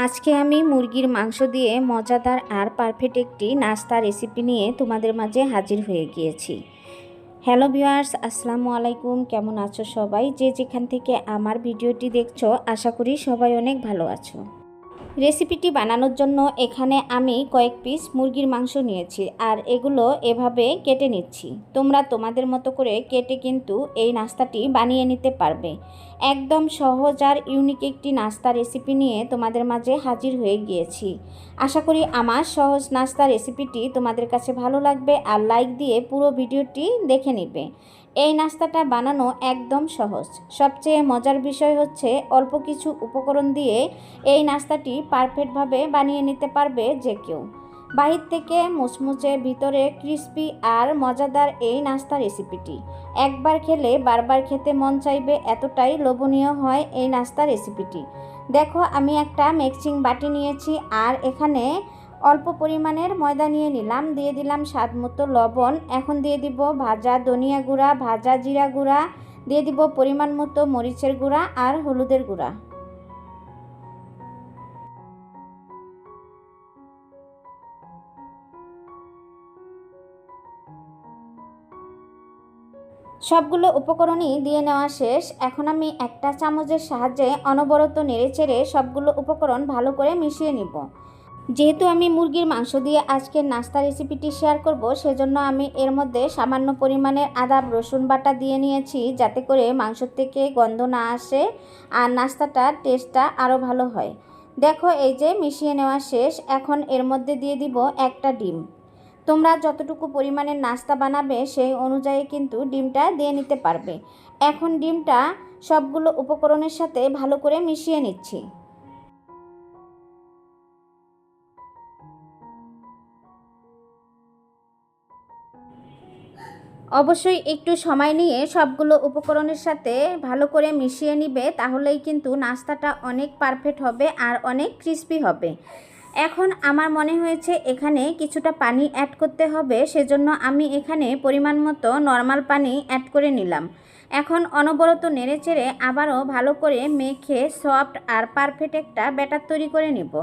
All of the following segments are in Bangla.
আজকে আমি মুরগির মাংস দিয়ে মজাদার আর পারফেক্ট একটি নাস্তা রেসিপি নিয়ে তোমাদের মাঝে হাজির হয়ে গিয়েছি। হ্যালো ভিউয়ার্স, আসসালামু আলাইকুম। কেমন আছো সবাই? যে যেখান থেকে আমার ভিডিওটি দেখছো, আশা করি সবাই অনেক ভালো আছো। রেসিপিটি বানানোর জন্য এখানে আমি কয়েক পিস মুরগির মাংস নিয়েছি আর এগুলো এভাবে কেটে নিচ্ছি। তোমরা তোমাদের মতো করে কেটে কিন্তু এই নাস্তাটি বানিয়ে নিতে পারবে। একদম সহজ আর ইউনিক একটি নাস্তা রেসিপি নিয়ে তোমাদের মাঝে হাজির হয়ে গিয়েছি। আশা করি আমার সহজ নাস্তা রেসিপিটি তোমাদের কাছে ভালো লাগবে আর লাইক দিয়ে পুরো ভিডিওটি দেখে নিবে। এই নাস্তাটা বানানো একদম সহজ। সবচেয়ে মজার বিষয় হচ্ছে অল্প কিছু উপকরণ দিয়ে এই নাস্তাটি পারফেক্টভাবে বানিয়ে নিতে পারবে যে কেউ। বাহির থেকে মুচমুচে, ভিতরে ক্রিস্পি আর মজাদার এই নাস্তা রেসিপিটি একবার খেলে বারবার খেতে মন চাইবে, এতটাই লোভনীয় হয় এই নাস্তা রেসিপিটি। দেখো, আমি একটা মিক্সিং বাটি নিয়েছি আর এখানে অল্প পরিমাণের ময়দা নিয়ে নিলাম। দিয়ে দিলাম স্বাদ মতো লবণ। এখন দিয়ে দিব ভাজা ধনিয়া গুঁড়া, ভাজা জিরা গুঁড়া, দিয়ে দিব পরিমাণ মতো মরিচের গুঁড়া আর হলুদের গুঁড়া। সবগুলো উপকরণই দিয়ে নেওয়া শেষ। এখন আমি একটা চামচের সাহায্যে অনবরত নেড়েচেড়ে সবগুলো উপকরণ ভালো করে মিশিয়ে নিব। যেহেতু আমি মুরগির মাংস দিয়ে আজকের নাস্তা রেসিপিটি শেয়ার করব, সেজন্য আমি এর মধ্যে সামান্য পরিমাণের আদা রসুন বাটা দিয়ে নিয়েছি, যাতে করে মাংসর থেকে গন্ধ না আসে আর নাস্তাটার টেস্টটা আরও ভালো হয়। দেখো, এই যে মিশিয়ে নেওয়া শেষ। এখন এর মধ্যে দিয়ে দিব একটা ডিম। তোমরা যতটুকু পরিমাণের নাস্তা বানাবে সেই অনুযায়ী কিন্তু ডিমটা দিয়ে নিতে পারবে। এখন ডিমটা সবগুলো উপকরণের সাথে ভালো করে মিশিয়ে নিচ্ছি। অবশ্যই একটু সময় নিয়ে সবগুলো উপকরণের সাথে ভালো করে মিশিয়ে নিবে, তাহলেই কিন্তু নাস্তাটা অনেক পারফেক্ট হবে আর অনেক ক্রিস্পি হবে। এখন আমার মনে হয়েছে এখানে কিছুটা পানি অ্যাড করতে হবে, সেজন্য আমি এখানে পরিমাণ মতো নর্মাল পানি অ্যাড করে নিলাম। এখন অনবরত নেড়েচেড়ে আবারও ভালো করে মেখে সফট আর পারফেক্ট একটা ব্যাটার তৈরি করে নিব।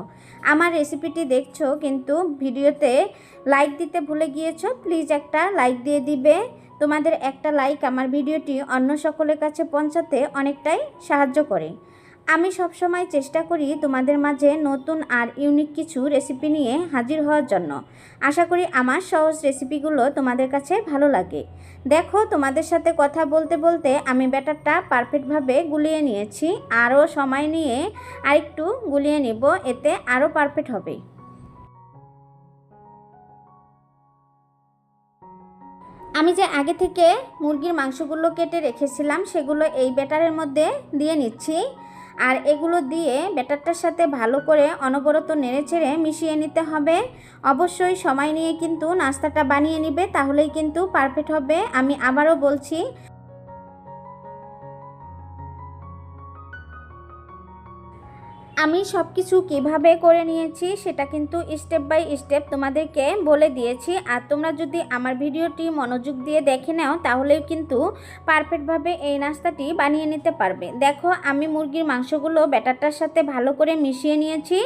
আমার রেসিপিটি দেখছো কিন্তু ভিডিওতে লাইক দিতে ভুলে গিয়েছো, প্লিজ একটা লাইক দিয়ে দিবে। তোমাদের একটা লাইক আমার ভিডিওটি অন্য সকলের কাছে পৌঁছাতে অনেকটাই সাহায্য করে। আমি সবসময় চেষ্টা করি তোমাদের মাঝে নতুন আর ইউনিক কিছু রেসিপি নিয়ে হাজির হওয়ার জন্য। আশা করি আমার সহজ রেসিপিগুলো তোমাদের কাছে ভালো লাগে। দেখো, তোমাদের সাথে কথা বলতে বলতে আমি ব্যাটারটা পারফেক্টভাবে গুলিয়ে নিয়েছি। আরও সময় নিয়ে আরেকটু গুলিয়ে নিব, এতে আরও পারফেক্ট হবে। আমি যে আগে থেকে মুরগির মাংসগুলো কেটে রেখেছিলাম সেগুলো এই ব্যাটারের মধ্যে দিয়ে নিচ্ছি। আর এগুলো দিয়ে ব্যাটারটার সাথে ভালো করে অনবরত নেড়েচেড়ে মিশিয়ে নিতে হবে। অবশ্যই সময় নিয়ে কিন্তু নাস্তাটা বানিয়ে নিবে, তাহলেই কিন্তু পারফেক্ট হবে। আমি আবারও বলছি, আমি সব কিছু কীভাবে করে নিয়েছি সেটা কিন্তু স্টেপ বাই স্টেপ তোমাদেরকে বলে দিয়েছি। আর তোমরা যদি আমার ভিডিওটি মনোযোগ দিয়ে দেখে নাও, তাহলেও কিন্তু পারফেক্টভাবে এই নাস্তাটি বানিয়ে নিতে পারবে। দেখো, আমি মুরগির মাংসগুলো ব্যাটারটার সাথে ভালো করে মিশিয়ে নিয়েছি।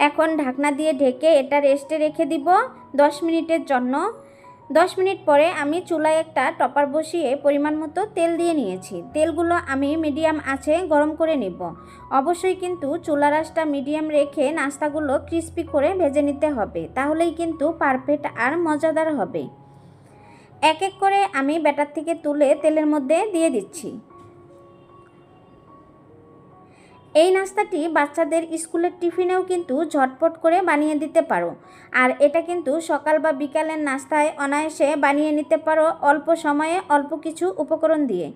এখন ঢাকনা দিয়ে ঢেকে এটা রেস্টে রেখে দিব 10 মিনিটের জন্য। 10 মিনিট পরে আমি চুলায় একটা টপার বসিয়ে পরিমাণ মতো তেল দিয়ে নিয়েছি। তেলগুলো আমি মিডিয়াম আঁচে গরম করে নিব। অবশ্যই কিন্তু চুলার আঁচটা মিডিয়াম রেখে নাস্তাগুলো ক্রিস্পি করে ভেজে নিতে হবে, তাহলেই কিন্তু পারফেক্ট আর মজাদার হবে। এক এক করে আমি ব্যাটার থেকে তুলে তেলের মধ্যে দিয়ে দিচ্ছি। এই নাস্তাটি বাচ্চাদের স্কুলের টিফিনেও কিন্তু ঝটপট করে বানিয়ে দিতে পারো। আর এটা কিন্তু সকাল বা বিকালের নাস্তায় অনায়াসে বানিয়ে নিতে পারো অল্প সময়ে অল্প কিছু উপকরণ দিয়ে।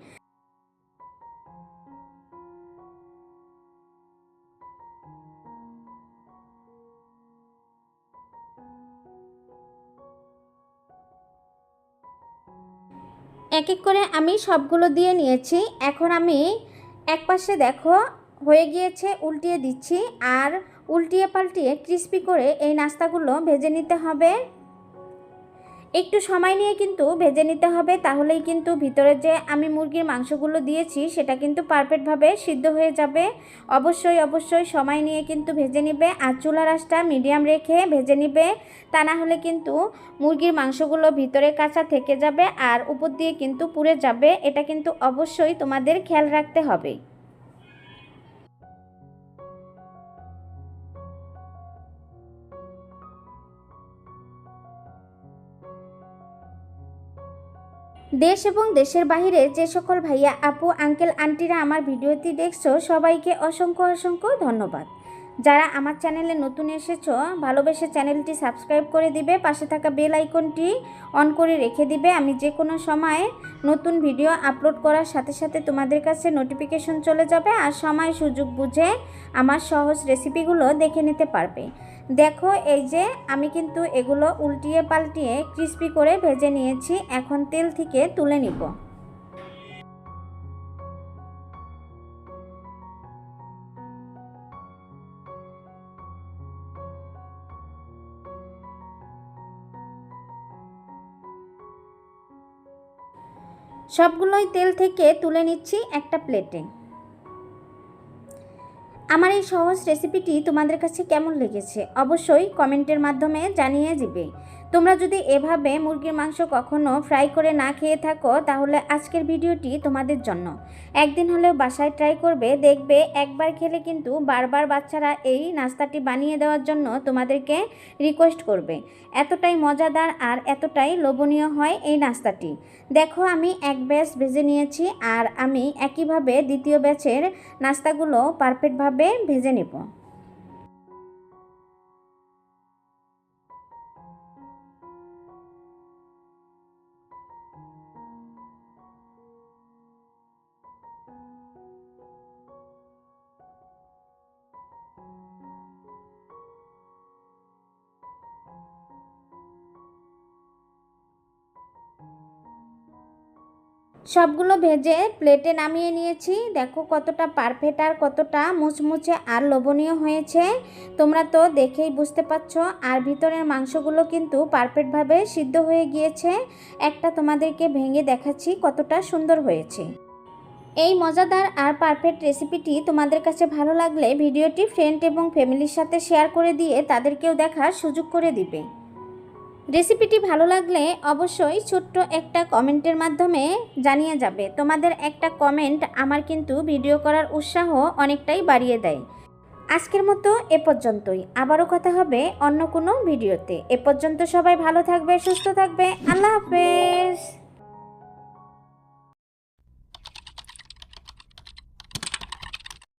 এক এক করে আমি সবগুলো দিয়ে নিয়েছি। এখন আমি এক পাশে দেখো হয়ে গিয়েছে, উল্টিয়ে দিচ্ছি। আর উল্টিয়ে পাল্টিয়ে ক্রিস্পি করে এই নাস্তাগুলো ভেজে নিতে হবে। একটু সময় নিয়ে কিন্তু ভেজে নিতে হবে, তাহলেই কিন্তু ভিতরে যে আমি মুরগির মাংসগুলো দিয়েছি সেটা কিন্তু পারফেক্টভাবে সিদ্ধ হয়ে যাবে। অবশ্যই সময় নিয়ে কিন্তু ভেজে নিবে, আর চুলার আঁচটা মিডিয়াম রেখে ভেজে নিবে। তা না হলে কিন্তু মুরগির মাংসগুলো ভিতরে কাঁচা থেকে যাবে আর উপর দিয়ে কিন্তু পুড়ে যাবে। এটা কিন্তু অবশ্যই তোমাদের খেয়াল রাখতে হবে। দেশ এবং দেশের বাইরে যে সকল ভাইয়া আপু আঙ্কেল আন্টিরা আমার ভিডিওটি দেখছো, সবাইকে অসংখ্য ধন্যবাদ। যারা আমার চ্যানেলে নতুন এসেছো, ভালোবেসে চ্যানেলটি সাবস্ক্রাইব করে দিবে, পাশে থাকা বেল আইকনটি অন করে রেখে দিবে। আমি যে কোনো সময় নতুন ভিডিও আপলোড করার সাথে সাথে তোমাদের কাছে নোটিফিকেশন চলে যাবে, আর সময় সুযোগ বুঝে আমার সহজ রেসিপিগুলো দেখে নিতে পারবে। দেখো, এই যে আমি কিন্তু এগুলো উল্টিয়ে পাল্টিয়ে ক্রিস্পি করে ভেজে নিয়েছি। এখন তেল থেকে তুলে নিব। সবগুলোই তেল থেকে তুলে নিচ্ছি একটা প্লেটে। আমার এই সহজ রেসিপিটি তোমাদের কাছে কেমন লেগেছে অবশ্যই কমেন্টের মাধ্যমে জানিয়ে দিবে। তোমরা যদি এভাবে মুরগির মাংস কখনো ফ্রাই করে না খেয়ে থাকো, তাহলে আজকের ভিডিওটি তোমাদের জন্য। একদিন হলেও বাসায় ট্রাই করবে, দেখবে একবার খেলে কিন্তু বারবার বাচ্চারা এই নাস্তাটি বানিয়ে দেওয়ার জন্য তোমাদেরকে রিকোয়েস্ট করবে। এতটাই মজাদার আর এতটাই লোভনীয় হয় এই নাস্তাটি। দেখো, আমি এক ব্যাচ ভেজে নিয়েছি, আর আমি একইভাবে দ্বিতীয় ব্যাচের নাস্তাগুলো পারফেক্টভাবে ভেজে নেব। সবগুলো ভেজে প্লেটে নামিয়ে নিয়েছি। দেখো কতটা পারফেক্ট আর কতটা মুচমুচে আর লোভনীয় হয়েছে। তোমরা তো দেখেই বুঝতে পারছো, আর ভিতরের মাংসগুলো কিন্তু পারফেক্টভাবে সিদ্ধ হয়ে গিয়েছে। একটা তোমাদেরকে ভেঙে দেখাচ্ছি কতটা সুন্দর হয়েছে। এই মজাদার আর পারফেক্ট রেসিপিটি তোমাদের কাছে ভালো লাগলে ভিডিওটি ফ্রেন্ড এবং ফ্যামিলির সাথে শেয়ার করে দিয়ে তাদেরকেও দেখার সুযোগ করে দিবে। রেসিপিটি ভালো লাগলে অবশ্যই ছোট্ট একটা কমেন্টের মাধ্যমে জানিয়ে যাবে। তোমাদের একটা কমেন্ট আমার কিন্তু ভিডিও করার উৎসাহ অনেকটাই বাড়িয়ে দেয়। আজকের মতো এ পর্যন্তই, আবারও কথা হবে অন্য কোনো ভিডিওতে। এ পর্যন্ত সবাই ভালো থাকবে, সুস্থ থাকবে। আল্লাহ হাফেজ।